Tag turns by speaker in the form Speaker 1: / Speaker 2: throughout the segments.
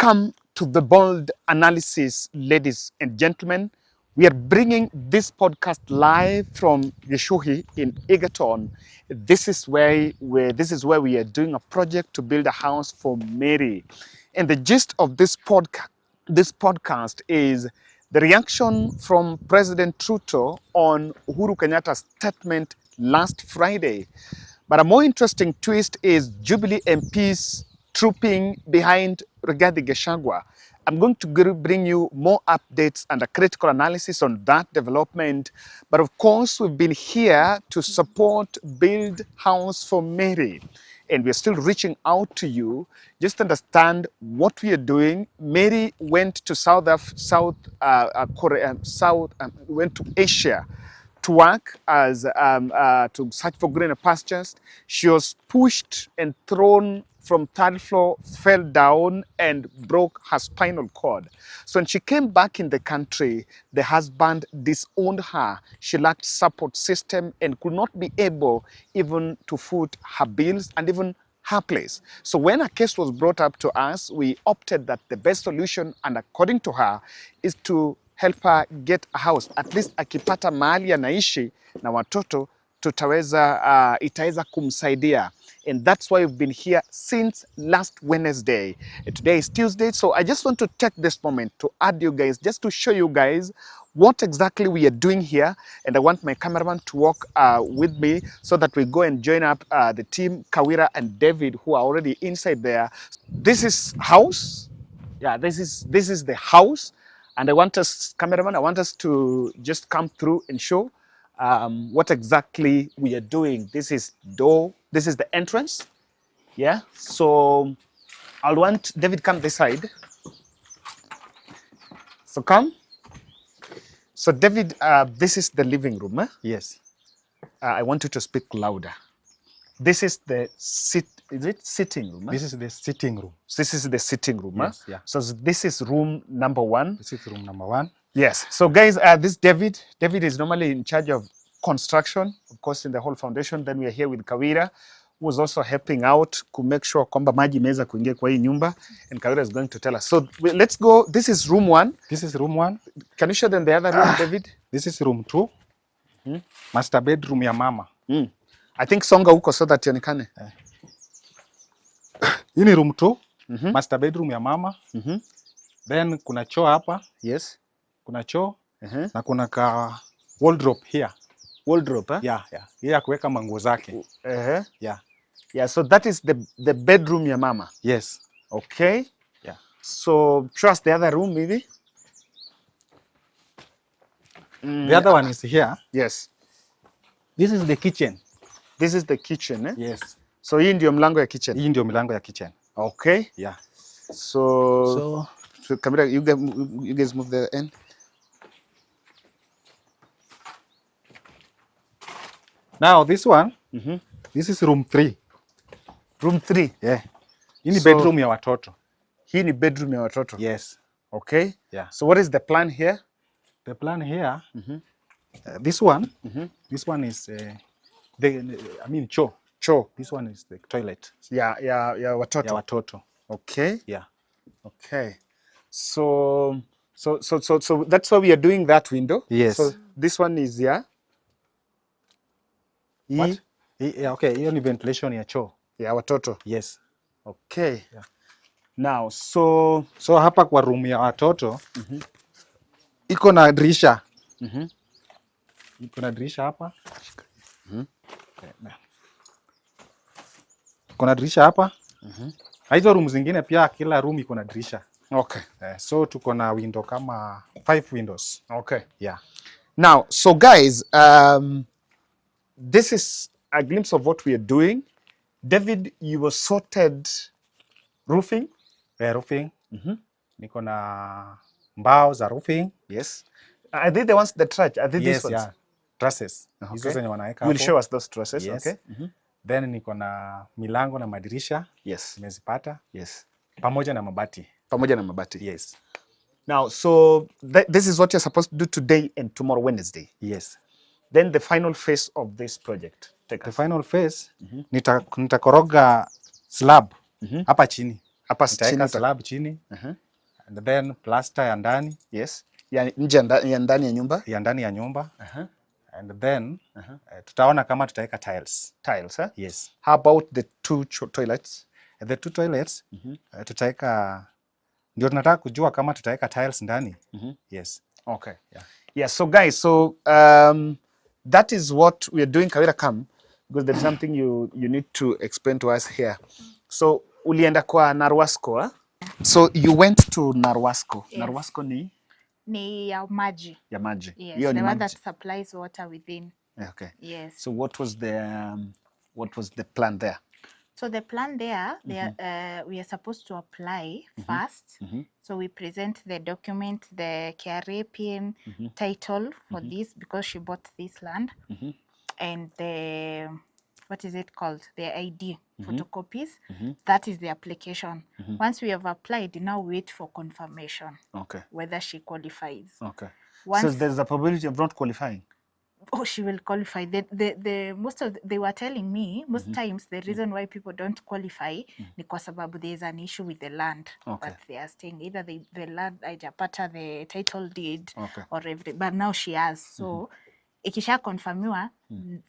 Speaker 1: Welcome to the Bold Analysis, ladies and gentlemen. We are bringing this podcast live from Gishuhi in Egerton. This is where we are doing a project to build a house for Mary. And the gist of this podcast is the reaction from President Ruto on Uhuru Kenyatta's statement last Friday. But a more interesting twist is Jubilee MPs trooping behind Rigathi DCP. I'm going to bring you more updates and a critical analysis on that development. But of course, we've been here to support Build House for Mary. And we're still reaching out to you. Just understand what we are doing. Mary went to went to Asia to work as to search for greener pastures. She was pushed and thrown from third floor, fell down and broke her spinal cord. So when she came back in the country, the husband disowned her. She lacked support system and could not be able even to foot her bills and even her place. So when a case was brought up to us, we opted that the best solution, and according to her, is to help her get a house. At least akipata mahali anaishi na watoto itaweza kumsaidia. And that's why we've been here since last Wednesday. Today is Tuesday, so I just want to take this moment to add you guys, just to show you guys what exactly we are doing here. And I want my cameraman to walk with me so that we go and join up the team, Kawira and David, who are already inside there. This is house. Yeah, this is the house. And I want us to just come through and show what exactly we are doing. This is door. This is the entrance. Yeah. So I'll want David come this side. So come. So David, this is the living room. Eh?
Speaker 2: Yes.
Speaker 1: I want you to speak louder. This is the sitting room? Eh?
Speaker 2: This is the sitting room.
Speaker 1: This is the sitting room.
Speaker 2: Yes,
Speaker 1: eh?
Speaker 2: yeah.
Speaker 1: So this is room number 1.
Speaker 2: This is room number 1.
Speaker 1: Yes. So guys, this David is normally in charge of construction, of course, in the whole foundation. Then we are here with Kawira, who was also helping out to make sure kwamba maji imeweza kuingia kwa hii nyumba, and Kawira is going to tell us. So let's go. This is room 1.
Speaker 2: This is room 1.
Speaker 1: Can you show them the other room, David?
Speaker 2: This is room 2. Master bedroom ya mama.
Speaker 1: I think songa huko so that ionekane.
Speaker 2: Hii ni room 2. Master bedroom ya mama. Then kuna choo hapa.
Speaker 1: Yes.
Speaker 2: Kuna choo. Na kuna ka wardrobe here.
Speaker 1: Wardrobe, eh?
Speaker 2: Yeah. Hii ya kuweka manguo zake.
Speaker 1: Yeah, so that is the bedroom ya mama.
Speaker 2: Yes.
Speaker 1: Okay.
Speaker 2: Yeah.
Speaker 1: So trust the other room maybe.
Speaker 2: The other one is here.
Speaker 1: Yes.
Speaker 2: This is the kitchen.
Speaker 1: This is the kitchen, eh?
Speaker 2: Yes.
Speaker 1: So hii ndio mlango ya kitchen.
Speaker 2: Hii ndio milango ya kitchen.
Speaker 1: Okay.
Speaker 2: Yeah.
Speaker 1: So Kamira, you guys move the end.
Speaker 2: Now this one, this is room 3.
Speaker 1: Room 3?
Speaker 2: Yeah. Hii ni bedroom ya watoto.
Speaker 1: Hii ni bedroom ya watoto?
Speaker 2: Yes.
Speaker 1: Okay.
Speaker 2: Yeah.
Speaker 1: So what is the plan here?
Speaker 2: The plan here, this one is choo.
Speaker 1: Choo.
Speaker 2: This one is the toilet.
Speaker 1: Yeah, watoto.
Speaker 2: Ya watoto.
Speaker 1: Okay.
Speaker 2: Yeah.
Speaker 1: Okay. So that's why we are doing that window.
Speaker 2: Yes.
Speaker 1: So this one is
Speaker 2: What? Yeah, okay. Hiyo ni ventilation ya choo.
Speaker 1: Ya watoto.
Speaker 2: Yes.
Speaker 1: Okay.
Speaker 2: Yeah.
Speaker 1: Now, so
Speaker 2: hapa kwa room ya watoto iko na dirisha. Iko na dirisha hapa. Iko na dirisha hapa. Hizo room zingine pia kila room iko na dirisha.
Speaker 1: Okay.
Speaker 2: So tuko na window kama 5 windows.
Speaker 1: Okay.
Speaker 2: Yeah.
Speaker 1: Now, so guys, this is a glimpse of what we are doing. David, you were sorted roofing.
Speaker 2: Roofing. Niko na mbao za roofing.
Speaker 1: Yes. Are they the ones that trash? Are they these ones?
Speaker 2: Yeah. Trusses. Hizo zenye wanaweka hapo.
Speaker 1: You will show us those trusses.
Speaker 2: Yes.
Speaker 1: Okay.
Speaker 2: Then niko na milango na madirisha.
Speaker 1: Yes.
Speaker 2: Nimezipata.
Speaker 1: Yes.
Speaker 2: Pamoja na mabati.
Speaker 1: Pamoja na mabati.
Speaker 2: Yes.
Speaker 1: Now, so this is what you're supposed to do today and tomorrow, Wednesday.
Speaker 2: Yes.
Speaker 1: Then the final phase of this project.
Speaker 2: The final phase, nitakoroga slab hapa chini.
Speaker 1: Hapa chini
Speaker 2: nitaweka slab chini. And then plaster ya ndani.
Speaker 1: Yes. Ya nje ya ndani ya nyumba.
Speaker 2: Ya ndani ya nyumba. And then tutaona kama tutaweka tiles.
Speaker 1: Tiles, eh?
Speaker 2: Yes.
Speaker 1: How about the two toilets?
Speaker 2: The two toilets tutaweka, ndio tunataka kujua kama tutaweka tiles ndani. Yes.
Speaker 1: Okay. Yeah, so guys, so that is what we are doing. Kawira, come, because there's something you need to explain to us here. So ulienda kwa Narwasco, eh? So you went to Narwasco.
Speaker 3: Yes.
Speaker 1: Narwasco
Speaker 3: ni ya maji.
Speaker 1: Ya maji.
Speaker 3: Yes, the one that supplies water within.
Speaker 1: Okay.
Speaker 3: Yes.
Speaker 1: So what was the plan there?
Speaker 3: So the plan there, we are supposed to apply first. So we present the document, the KRA PN title for this, because she bought this land, and the, what is it called? The ID photocopies. That is the application. Once we have applied, now wait for confirmation.
Speaker 1: Okay.
Speaker 3: Whether she qualifies.
Speaker 1: Okay.
Speaker 3: Once,
Speaker 1: so there's a probability of not qualifying.
Speaker 3: Oh, she will qualify. They were telling me most times the reason why people don't qualify ni kwa sababu there is an issue with the land that they are staying. Either the land haijapata the title deed or everything. But now she has. So ikisha confirmiwa,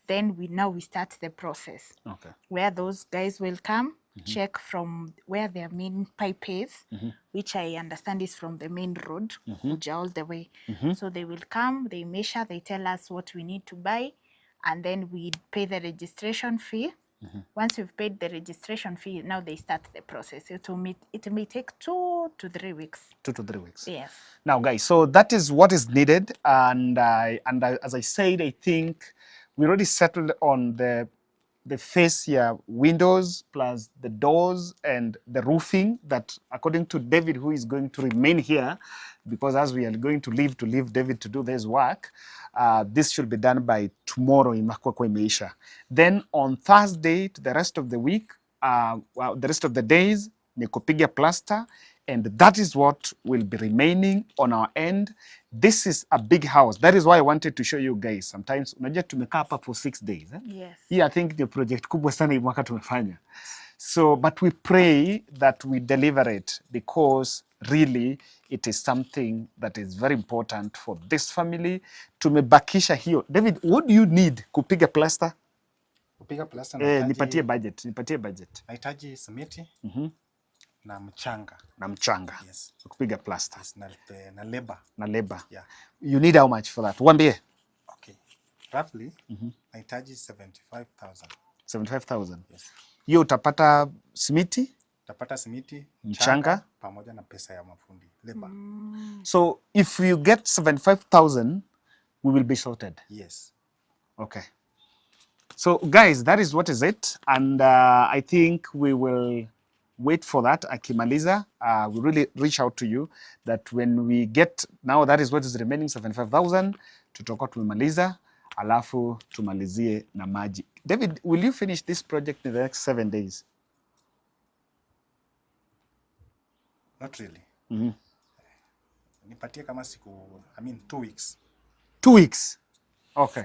Speaker 3: then we start the process. Okay. Where those guys will come, check from where their main pipe is, which I understand is from the main road, Uja all the way. So they will come, they measure, they tell us what we need to buy, and then we pay the registration fee. Once we've paid the registration fee, now they start the process. It may take 2 to 3 weeks. 2 to 3 weeks. Yes.
Speaker 1: Now, guys, so that is what is needed, and as I said, I think we already settled on the fascia windows plus the doors and the roofing, that according to David, who is going to remain here, because as we are going to leave David to do this work, this should be done by tomorrow in Makwakwe Meisha. Then on Thursday, to the rest of the week, the rest of the days, ni kupiga plaster, and that is what will be remaining on our end. This is a big house. That is why I wanted to show you guys. Sometimes unajua tumekaa hapa for 6 days.
Speaker 3: Yes.
Speaker 1: Yeah, I think the project kubwa sana hii mwaka tumefanya. So, but we pray that we deliver it, because really it is something that is very important for this family. Tumebakisha hiyo. David, what do you need kupiga plaster?
Speaker 2: Kupiga plaster
Speaker 1: nipatie budget.
Speaker 2: Nahitaji simiti. Na mchanga. Yes.
Speaker 1: Kupiga plaster.
Speaker 2: Yes, na labor.
Speaker 1: Yeah. You need how much for that? Wambie.
Speaker 2: Okay. Roughly, nahitaji 75,000.
Speaker 1: 75,000. Yes. Hiyo utapata simiti?
Speaker 2: Utapata simiti,
Speaker 1: mchanga
Speaker 2: pamoja na pesa ya mafundi, labor.
Speaker 1: So if you get 75,000, we will be sorted.
Speaker 2: Yes.
Speaker 1: Okay. So guys, that is what is it, and I think we will wait for that. Akimaliza, we really reach out to you that when we get, now that is what is remaining, 75,000, tutakuwa tumemaliza, alafu tumalizie na maji. David, will you finish this project in the next 7 days?
Speaker 2: Not really. Nipatie kama 2 weeks.
Speaker 1: 2 weeks? Okay.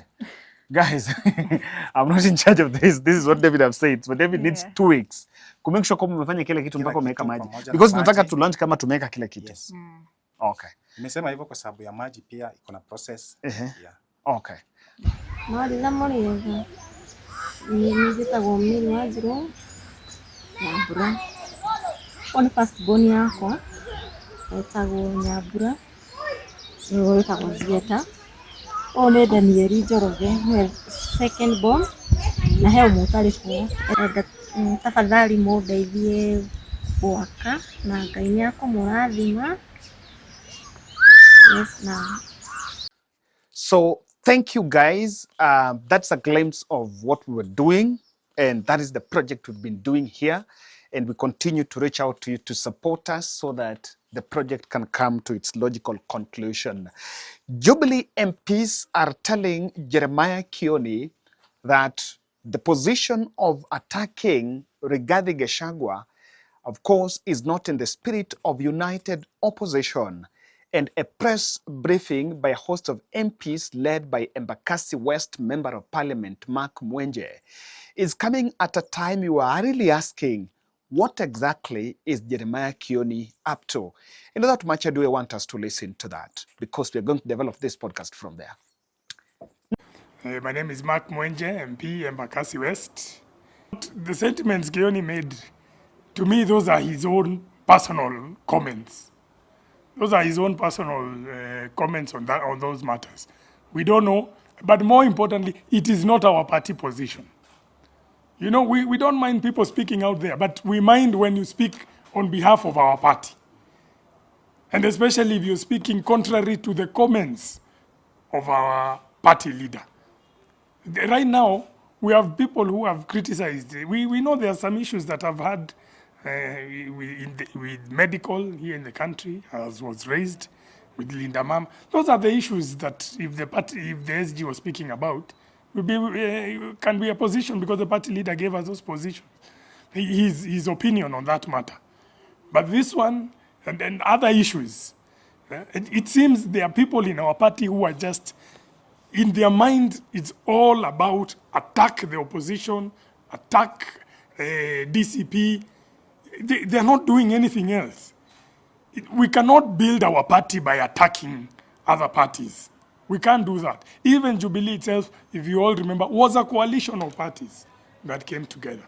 Speaker 1: Guys, I'm not in charge of this. This is what David have said. So David needs 2 weeks. Kumake sure kwamba umefanya kila kitu mpaka umeweka maji. Because tunataka tu launch kama tumeweka kila kitu.
Speaker 2: Yes.
Speaker 1: Okay.
Speaker 2: Nimesema hivyo kwa sababu ya maji pia iko na process.
Speaker 1: Yeah. Okay.
Speaker 4: Mali na mali yanga. Ni jitagwo mimi wajiro. Nyambura. On first born yako. Etagwo Nyambura. Ni etagwo Zieta. One Danieli Njoroge, second born, na heo mutari kuo. Tafadhali mundeithie gwaka na Ngai nĩakũmũrathima. Yes, now.
Speaker 1: So thank you guys. That's a glimpse of what we were doing, and that is the project we've been doing here, and we continue to reach out to you to support us so that the project can come to its logical conclusion. Jubilee MPs are telling Jeremiah Kioni that the position of attacking Rigathi Gachagua, of course, is not in the spirit of united opposition. And a press briefing by a host of MPs led by Embakasi West Member of Parliament Mark Mwenje is coming at a time you are really asking, what exactly is Jeremiah Kioni up to? And without much ado, I want us to listen to that because we're going to develop this podcast from there.
Speaker 5: My name is Mark Mwenje, MP, Embakasi West. The sentiments Kioni made, to me, those are his own personal comments. Those are his own personal comments on those matters. We don't know, but more importantly, it is not our party position. You know, we don't mind people speaking out there, but we mind when you speak on behalf of our party. And especially if you're speaking contrary to the comments of our party leader. Right now, we have people who have criticized. We know there are some issues that have had with medical here in the country, as was raised with Linda Mam. Those are the issues that if the SG was speaking about, can be a position because the party leader gave us those positions. His opinion on that matter. But this one and then other issues, it seems there are people in our party who are just, in their mind, it's all about attack the opposition, attack DCP. They're not doing anything else. We cannot build our party by attacking other parties. We can't do that. Even Jubilee itself, if you all remember, was a coalition of parties that came together.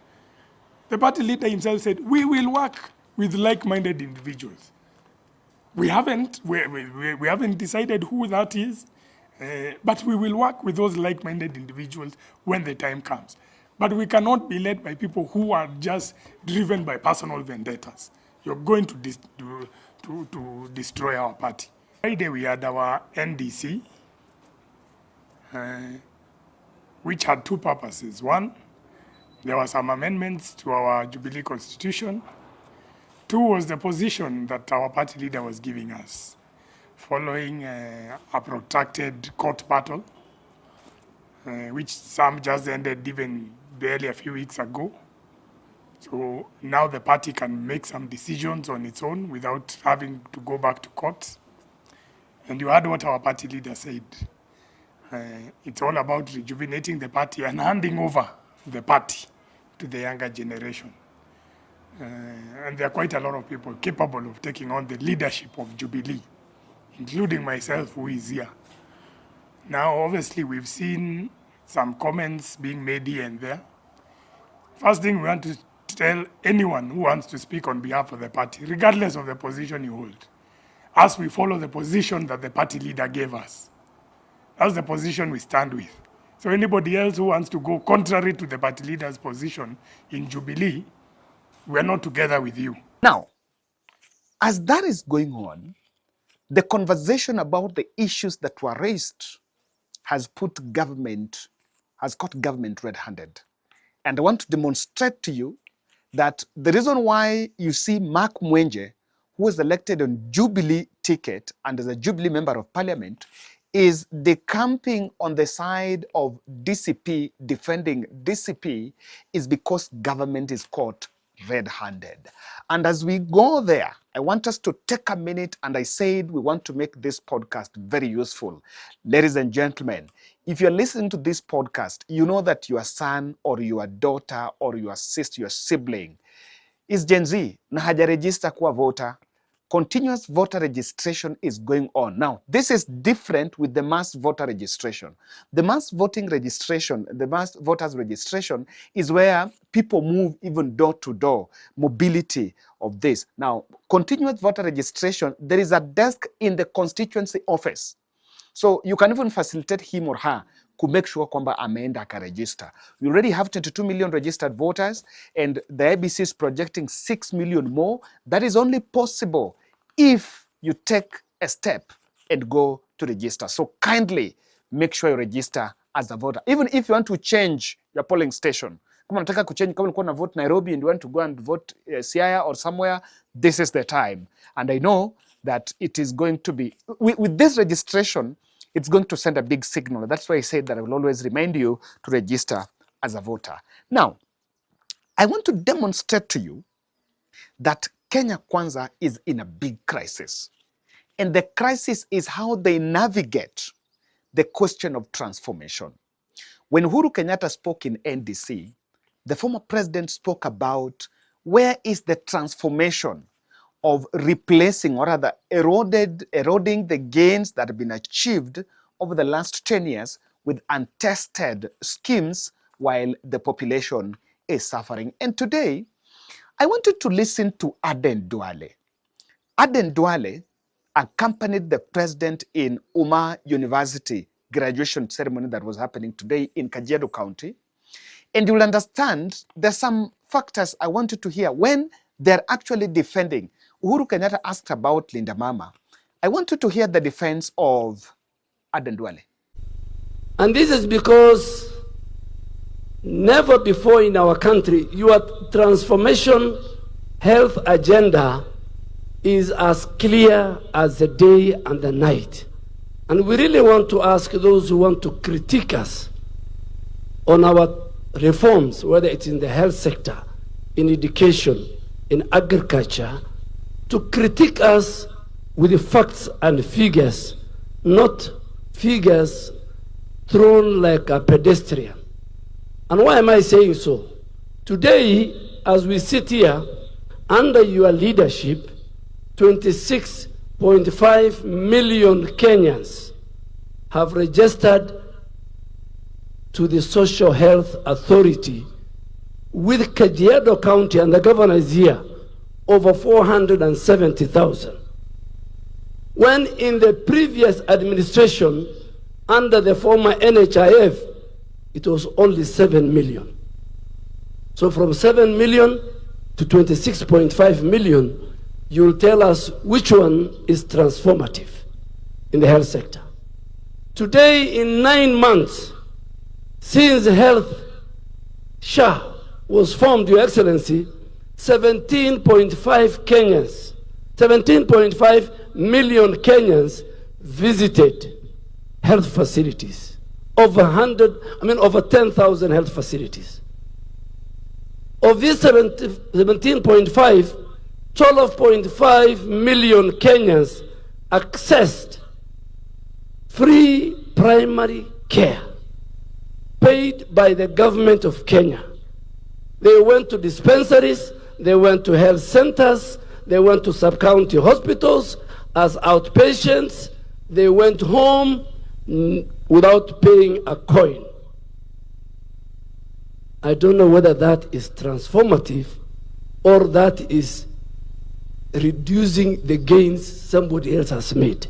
Speaker 5: The party leader himself said, we will work with like-minded individuals. We haven't decided who that is, but we will work with those like-minded individuals when the time comes. But we cannot be led by people who are just driven by personal vendettas. You're going to destroy our party. Friday we had our NDC, which had two purposes. One, there were some amendments to our Jubilee Constitution. Two was the position that our party leader was giving us following a protracted court battle, which some just ended even barely a few weeks ago. So now the party can make some decisions on its own without having to go back to court. And you heard what our party leader said. It's all about rejuvenating the party and handing over the party to the younger generation. And there are quite a lot of people capable of taking on the leadership of Jubilee, including myself, who is here. Now, obviously, we've seen some comments being made here and there. First thing we want to tell anyone who wants to speak on behalf of the party, regardless of the position you hold, as we follow the position that the party leader gave us. That's the position we stand with. So anybody else who wants to go contrary to the party leader's position in Jubilee, we're not together with you.
Speaker 1: Now, as that is going on, the conversation about the issues that were raised has caught government red-handed. And I want to demonstrate to you that the reason why you see Mark Mwenje, who was elected on Jubilee ticket and as a Jubilee Member of Parliament, is decamping on the side of DCP, defending DCP, is because government is caught red-handed. And as we go there, I want us to take a minute, and I said we want to make this podcast very useful. Ladies and gentlemen, if you're listening to this podcast, you know that your son or your daughter or your sister, your sibling is Gen Z na hajarejista kuwa voter. Continuous voter registration is going on. Now, this is different with the mass voter registration. The mass voting registration, the mass voters registration is where people move even door to door, mobility of this. Now, continuous voter registration, there is a desk in the constituency office. So you can even facilitate him or her to make sure kwamba ameenda akaregister. We already have 22 million registered voters, and the IBC is projecting 6 million more. That is only possible if you take a step and go to register. So kindly make sure you register as a voter. Even if you want to change your polling station. Kama unataka kuchange, kama ulikuwa na vote Nairobi and you want to go and vote Siaya or somewhere, this is the time. And I know that it is going to be, with this registration, it's going to send a big signal. That's why I said that I will always remind you to register as a voter. Now, I want to demonstrate to you that Kenya Kwanza is in a big crisis. And the crisis is how they navigate the question of transformation. When Uhuru Kenyatta spoke in NDC, the former president spoke about where is the transformation of replacing or rather eroding the gains that have been achieved over the last 10 years with untested schemes while the population is suffering? And today, I wanted to listen to Aden Duale. Aden Duale accompanied the president in Umma University graduation ceremony that was happening today in Kajiado County. And you'll understand there's some factors I wanted to hear when they're actually defending. Uhuru Kenyatta asked about Linda Mama. I wanted to hear the defense of Aden Duale.
Speaker 6: And this is because never before in our country, your transformation health agenda is as clear as the day and the night. And we really want to ask those who want to critique us on our reforms, whether it's in the health sector, in education, in agriculture, to critique us with the facts and figures, not figures thrown like a pedestrian. And why am I saying so? Today, as we sit here, under your leadership, 26.5 million Kenyans have registered to the Social Health Authority with Kajiado County, and the governor is here, over 470,000. When in the previous administration, under the former NHIF, it was only 7 million. So from 7 million to 26.5 million, you'll tell us which one is transformative in the health sector. Today, in 9 months, since Health SHA was formed, Your Excellency, 17.5 million Kenyans visited health facilities. Over 10,000 health facilities. Of these 17.5, 12.5 million Kenyans accessed free primary care paid by the government of Kenya. They went to dispensaries, they went to health centers, they went to sub-county hospitals as outpatients, they went home without paying a coin. I don't know whether that is transformative or that is reducing the gains somebody else has made.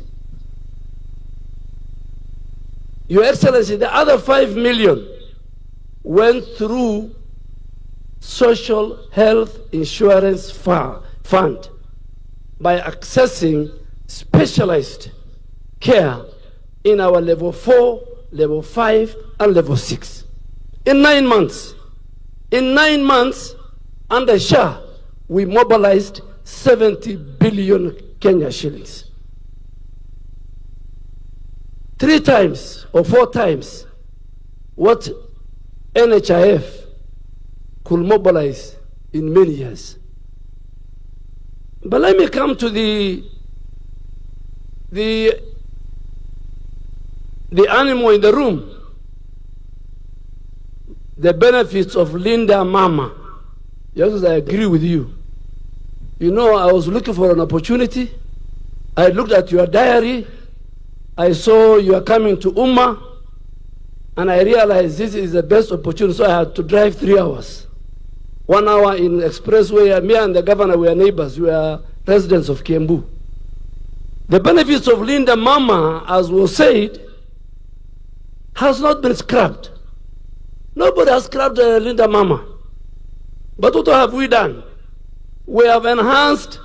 Speaker 6: Your Excellency, the other 5 million went through Social Health Insurance Fund by accessing specialized care in our level 4, level 5, and level 6. In 9 months, under SHA, we mobilized 70 billion Kenya shillings. 3 times or 4 times what NHIF could mobilize in many years. But let me come to the animal in the room. The benefits of Linda Mama. Yes, I agree with you. You know, I was looking for an opportunity. I looked at your diary. I saw you are coming to Umma, and I realized this is the best opportunity, so I had to drive 3 hours. 1 hour in expressway. Me and the governor were neighbors. We are residents of Kiambu. The benefits of Linda Mama, as was said, has not been scrapped. Nobody has scrapped Linda Mama. But what have we done? We have enhanced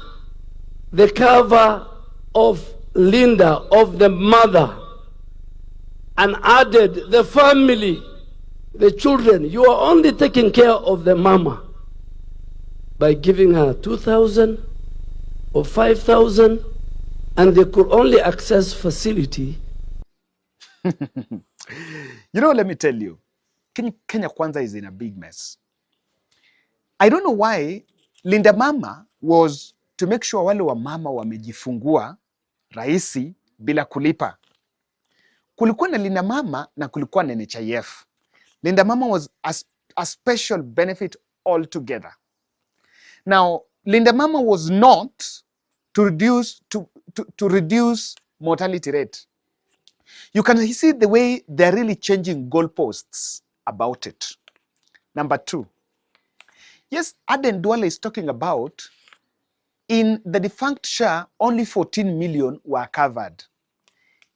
Speaker 6: the cover of Linda, of the mother, and added the family, the children. You are only taking care of the mama by giving her 2,000 or 5,000, and they could only access facility.
Speaker 1: You know, let me tell you, Kenya Kwanza is in a big mess. I don't know why Linda Mama was to make sure wale wa mama wamejifungua rahisi bila kulipa. Kulikuwa na Linda Mama na kulikuwa na NHIF. Linda Mama was a special benefit altogether. Now, Linda Mama was not to reduce mortality rate. You can see the way they're really changing goalposts about it. Number two, yes, Aden Duale is talking about in the defunct SHA, only 14 million were covered.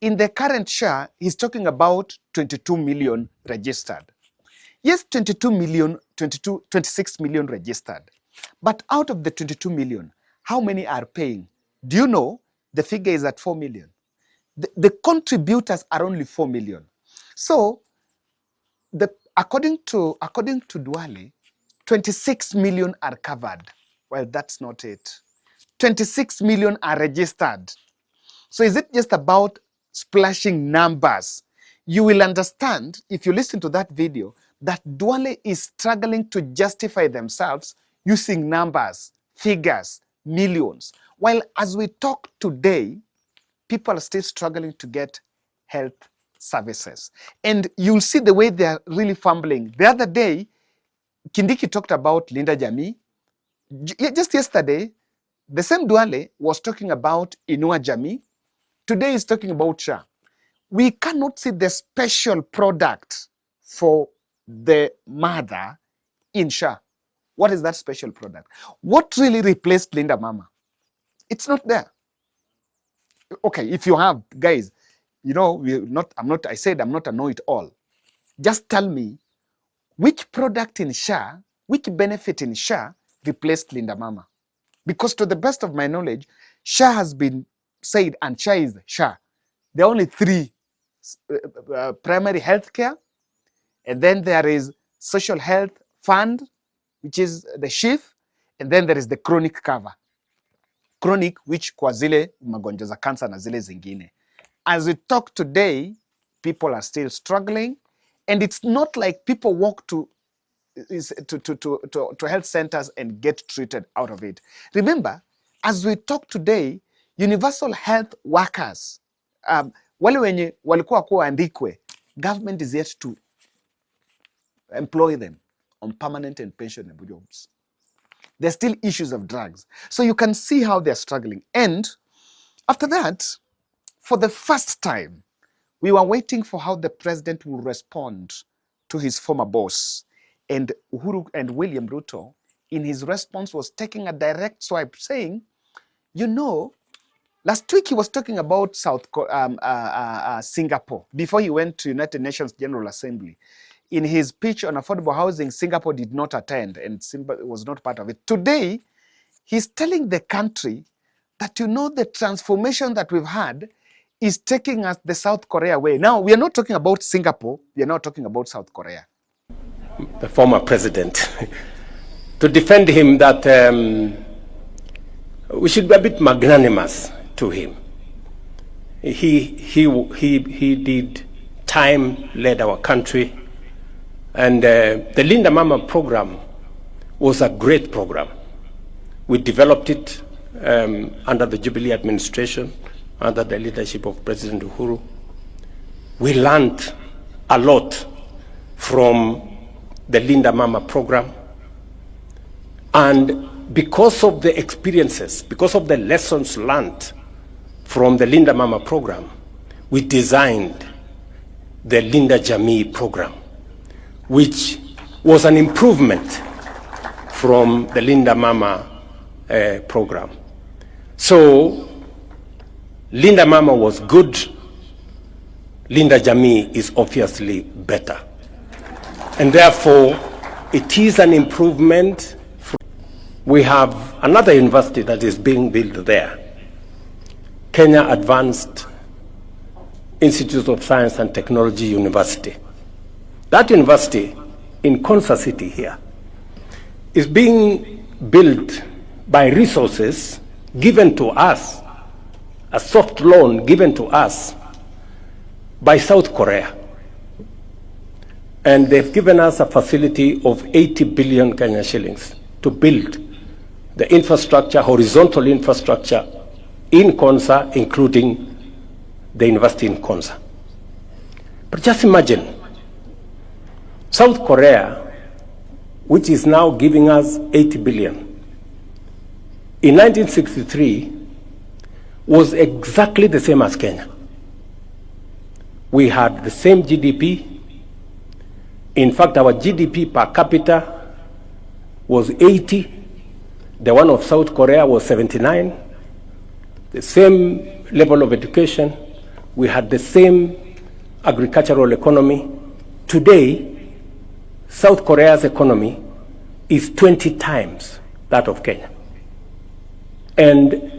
Speaker 1: In the current SHA, he's talking about 22 million registered. Yes, 26 million registered. But out of the 22 million, how many are paying? Do you know? The figure is at 4 million. The contributors are only 4 million. So, according to Duale, 26 million are covered. Well, that's not it. 26 million are registered. So is it just about splashing numbers? You will understand, if you listen to that video, that Duale is struggling to justify themselves using numbers, figures, millions. While as we talk today, people are still struggling to get health services. And you'll see the way they are really fumbling. The other day, Kindiki talked about Linda Jamii. Just yesterday, the same Duale was talking about Inua Jamii. Today is talking about SHA. We cannot see the special product for the mother in SHA. What is that special product? What really replaced Linda Mama? It's not there. Okay, if you have, guys, you know, I said I'm not a know-it-all. Just tell me which product in SHA, which benefit in SHA replaced Linda Mama. Because to the best of my knowledge, SHA has been said, and SHA is SHA. There are only three: primary health care, and then there is social health fund, which is the SHIF, and then there is the chronic cover. Chronic, which kwa zile magonjwa za cancer na zile zingine. As we talk today, people are still struggling, and it's not like people walk to health centers and get treated out of it. Remember, as we talk today, universal health workers, wale wenye walikuwa kuandikwe, government is yet to employ them on permanent and pensionable jobs. There's still issues of drugs. So you can see how they're struggling. And after that, for the first time, we were waiting for how the president will respond to his former boss. And Uhuru and William Ruto, in his response, was taking a direct swipe, saying, you know, last week he was talking about Singapore before he went to United Nations General Assembly. In his pitch on affordable housing, Singapore did not attend and was not part of it. Today, he's telling the country that, you know, the transformation that we've had is taking us the South Korea way. Now, we are not talking about Singapore. We are not talking about South Korea.
Speaker 7: The former president, to defend him that we should be a bit magnanimous to him. He did time, led our country, and the Linda Mama program was a great program. We developed it under the Jubilee administration, under the leadership of President Uhuru. We learned a lot from the Linda Mama program, and because of the experiences, because of the lessons learned from the Linda Mama program, we designed the Linda Jamii program, which was an improvement from the Linda Mama program. So Linda Mama was good, Linda Jamii is obviously better. And therefore, it is an improvement. We have another university that is being built there, Kenya Advanced Institute of Science and Technology University. That university in Konsa City here is being built by resources given to us, a soft loan given to us by South Korea. And they've given us a facility of 80 billion Kenya shillings to build the infrastructure, horizontal infrastructure in Konsa, including the university in Konsa. But just imagine, South Korea, which is now giving us 80 billion, in 1963 was exactly the same as Kenya. We had the same GDP. In fact, our GDP per capita was 80. The one of South Korea was 79. The same level of education. We had the same agricultural economy. Today, South Korea's economy is 20 times that of Kenya. And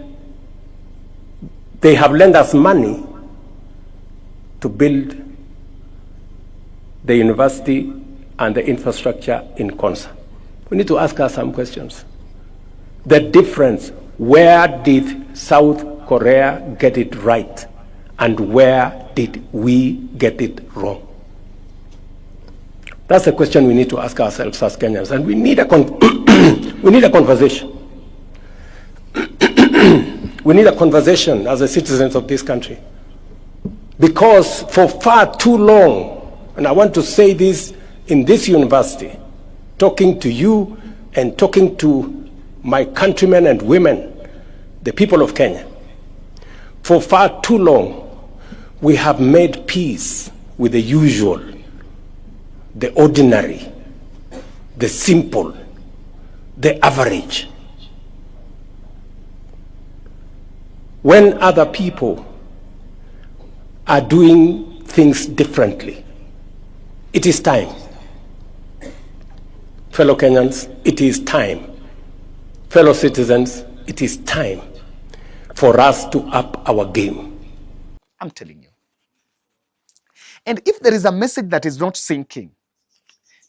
Speaker 7: they have lent us money to build the university and the infrastructure in concert. We need to ask us some questions. The difference, where did South Korea get it right? And where did we get it wrong? That's the question we need to ask ourselves as Kenyans, and we need a we need a conversation. We need a conversation as the citizens of this country, because for far too long, and I want to say this in this university, talking to you and talking to my countrymen and women, the people of Kenya, for far too long, we have made peace with the usual, the ordinary, the simple, the average. When other people are doing things differently, it is time. Fellow Kenyans, it is time. Fellow citizens, it is time for us to up our game.
Speaker 1: I'm telling you. And if there is a message that is not sinking,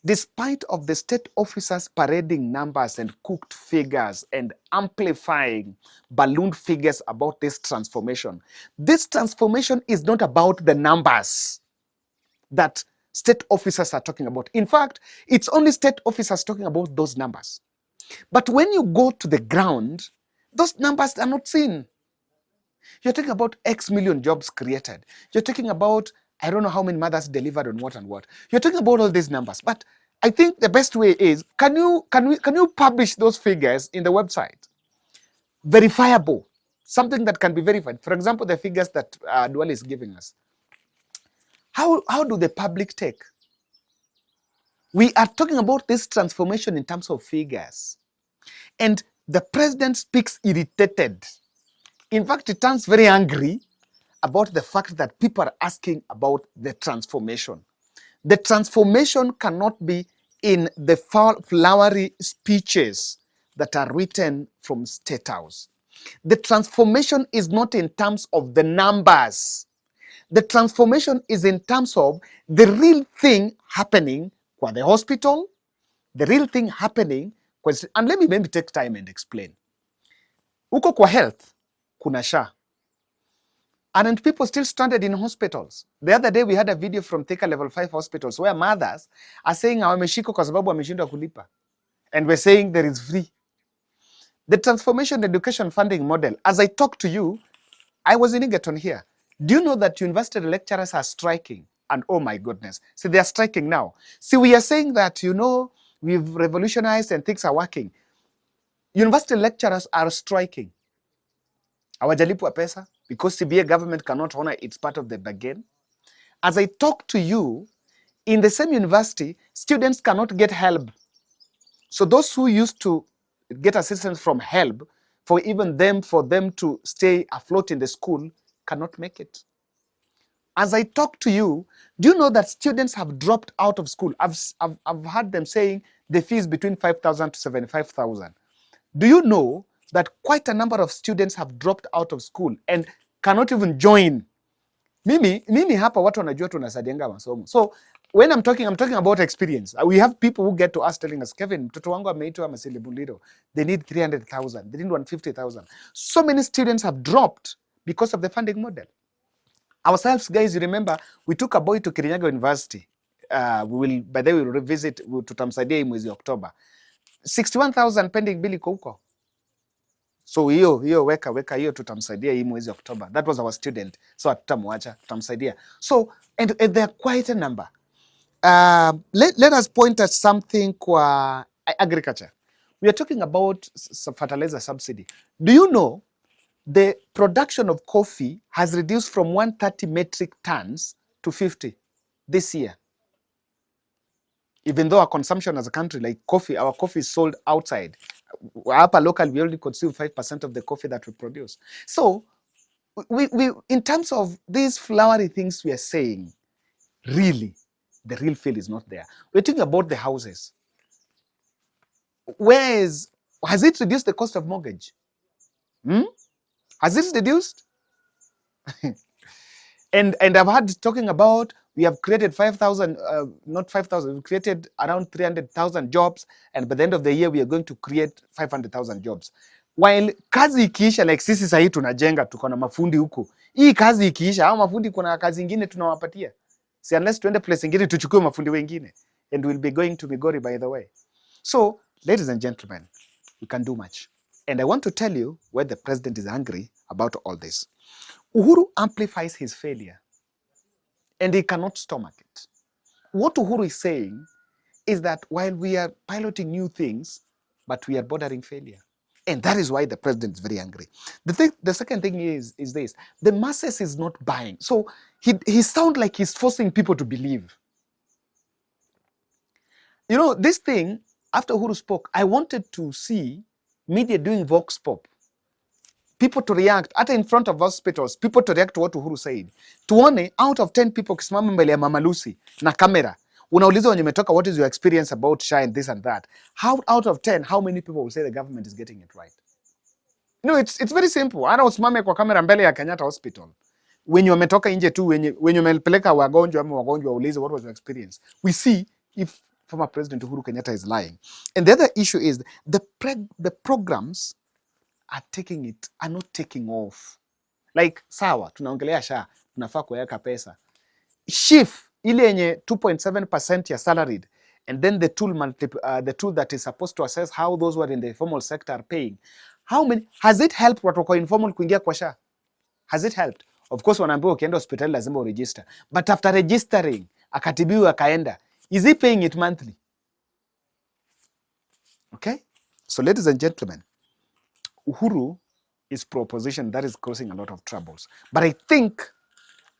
Speaker 1: despite of the state officers parading numbers and cooked figures and amplifying balloon figures about this transformation is not about the numbers that state officers are talking about. In fact, it's only state officers talking about those numbers. But when you go to the ground, those numbers are not seen. You're talking about X million jobs created. You're talking about, I don't know how many mothers delivered on what and what. You're talking about all these numbers. But I think the best way is, can you publish those figures in the website? Verifiable. Something that can be verified. For example, the figures that Duale is giving us. How do the public take? We are talking about this transformation in terms of figures. And the president speaks irritated. In fact, he turns very angry about the fact that people are asking about the transformation. The transformation cannot be in the flowery speeches that are written from State House. The transformation is not in terms of the numbers. The transformation is in terms of the real thing happening for the hospital, the real thing happening. And let me maybe take time and explain. Uko kwa health, kuna SHA. And people still stranded in hospitals. The other day we had a video from Thika level 5 hospitals where mothers are saying wameshikwa kwa sababu wameshindwa kulipa. And we're saying there is free. The transformation education funding model, as I talk to you, I was in Egerton here. Do you know that university lecturers are striking? And oh my goodness, see, they are striking now. See, we are saying that, you know, we've revolutionized and things are working. University lecturers are striking. Hawajalipwa pesa because CBA government cannot honor its part of the bargain. As I talk to you, in the same university, students cannot get help. So those who used to get assistance from help, for them to stay afloat in the school, cannot make it. As I talk to you, do you know that students have dropped out of school? I've heard them saying the fee is between 5,000 to 75,000. Do you know that quite a number of students have dropped out of school and cannot even join? Mimi hapa watu wanajua tunasadianga masomo. So when I'm talking about experience. We have people who get to us telling us, Kevin, mtoto wangu ameitwa Masilibuliro. They need 300,000. They need 150,000. So many students have dropped because of the funding model. Ourselves, guys, you remember, we took a boy to Kirinyaga University. We'll revisit, tutamsaidia mwezi October. 61,000 pending bill iko huko. So hiyo weka hiyo tutamsaidia hii mwezi October. That was our student. So tutamwacha, tutamsaidia. So, and there are quite a number. Let us point at something kwa agriculture. We are talking about fertilizer subsidy. Do you know the production of coffee has reduced from 130 metric tons to 50 this year? Even though our consumption as a country, like coffee, our coffee is sold outside. Upper local, we only consume 5% of the coffee that we produce. So we in terms of these flowery things we are saying, really, the real feel is not there. We're talking about the houses. Has it reduced the cost of mortgage? Has it reduced? And I've heard talking about we have created 5,000, not 5,000, we created around 300,000 jobs, and by the end of the year we are going to create 500,000 jobs. While kazi ikiisha, like sisi sahi tunajenga, tuko na mafundi huku. Hii kazi ikiisha, hao mafundi kuna kazi ingine tunawapatia. Si unless tuende place ingine tuchukue mafundi wengine. And we'll be going to Migori, by the way. So, ladies and gentlemen, we can do much. And I want to tell you why the president is angry about all this. Uhuru amplifies his failure, and he cannot stomach it. What Uhuru is saying is that while we are piloting new things, but we are bordering failure. And that is why the president is very angry. The second thing is this: the masses is not buying. So he sounds like he's forcing people to believe. You know, this thing, after Uhuru spoke, I wanted to see media doing vox pop. People to react, hata in front of hospitals, people to react to what Uhuru said. Tuone, out of 10 people kisimama mbele ya Mama Lucy na kamera, unauliza wenye umetoka, what is your experience about SHA and this and that? How out of 10, how many people will say the government is getting it right? No, it's very simple. Ana usimame kwa kamera mbele ya Kenyatta Hospital. Wenye wametoka nje tu, wenye wamepeleka wagonjwa ama wagonjwa waulize what was your experience. We see if former President Uhuru Kenyatta is lying. And the other issue is the programs are not taking off. Like sawa, tunaongelea SHA, tunafaa kuweka pesa. SHIF ile yenye 2.7% ya salaried, and then the tool that is supposed to assess how those who are in the informal sector are paying. How many has it helped watu kwa informal kuingia kwa SHA? Has it helped? Of course wanaambiwa ukienda hospitali lazima uregister. But after registering, akatibiwa akaenda, is he paying it monthly? Okay? So ladies and gentlemen, Uhuru is pro-opposition. That is causing a lot of troubles. But I think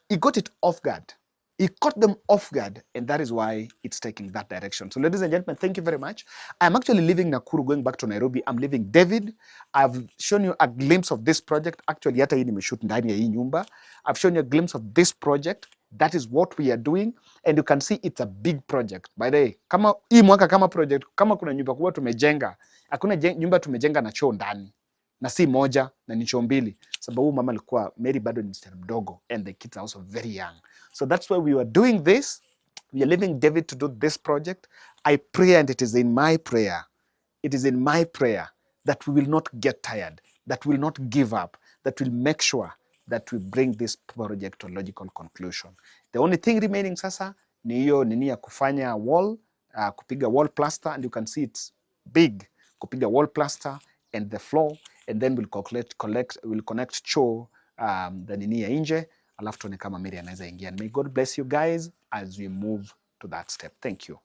Speaker 1: he got it off guard. He caught them off guard, and that is why it's taking that direction. So ladies and gentlemen, thank you very much. I'm actually leaving Nakuru, going back to Nairobi. I'm leaving David. I've shown you a glimpse of this project. Actually, hata hii nimeshoot ndani ya hii nyumba. I've shown you a glimpse of this project. That is what we are doing, and you can see it's a big project. By the way, kama hii mwaka kama project, kama kuna nyumba kubwa tumejenga, hakuna nyumba tumejenga na choo ndani. Na si moja, na ni choo mbili. Sababu mama alikuwa Mary bado ni msichana mdogo, and the kids are also very young. So that's why we were doing this. We are leaving David to do this project. I pray, and it is in my prayer. It is in my prayer that we will not get tired, that we will not give up, that we'll make sure that we bring this project to a logical conclusion. The only thing remaining sasa ni hiyo nini ya kufanya wall, kupiga wall plaster, and you can see it's big. Kupiga wall plaster and the floor, and then we'll connect choo the nini ya nje, alafu tuone kama Mary anaweza ingia. May God bless you guys as we move to that step. Thank you.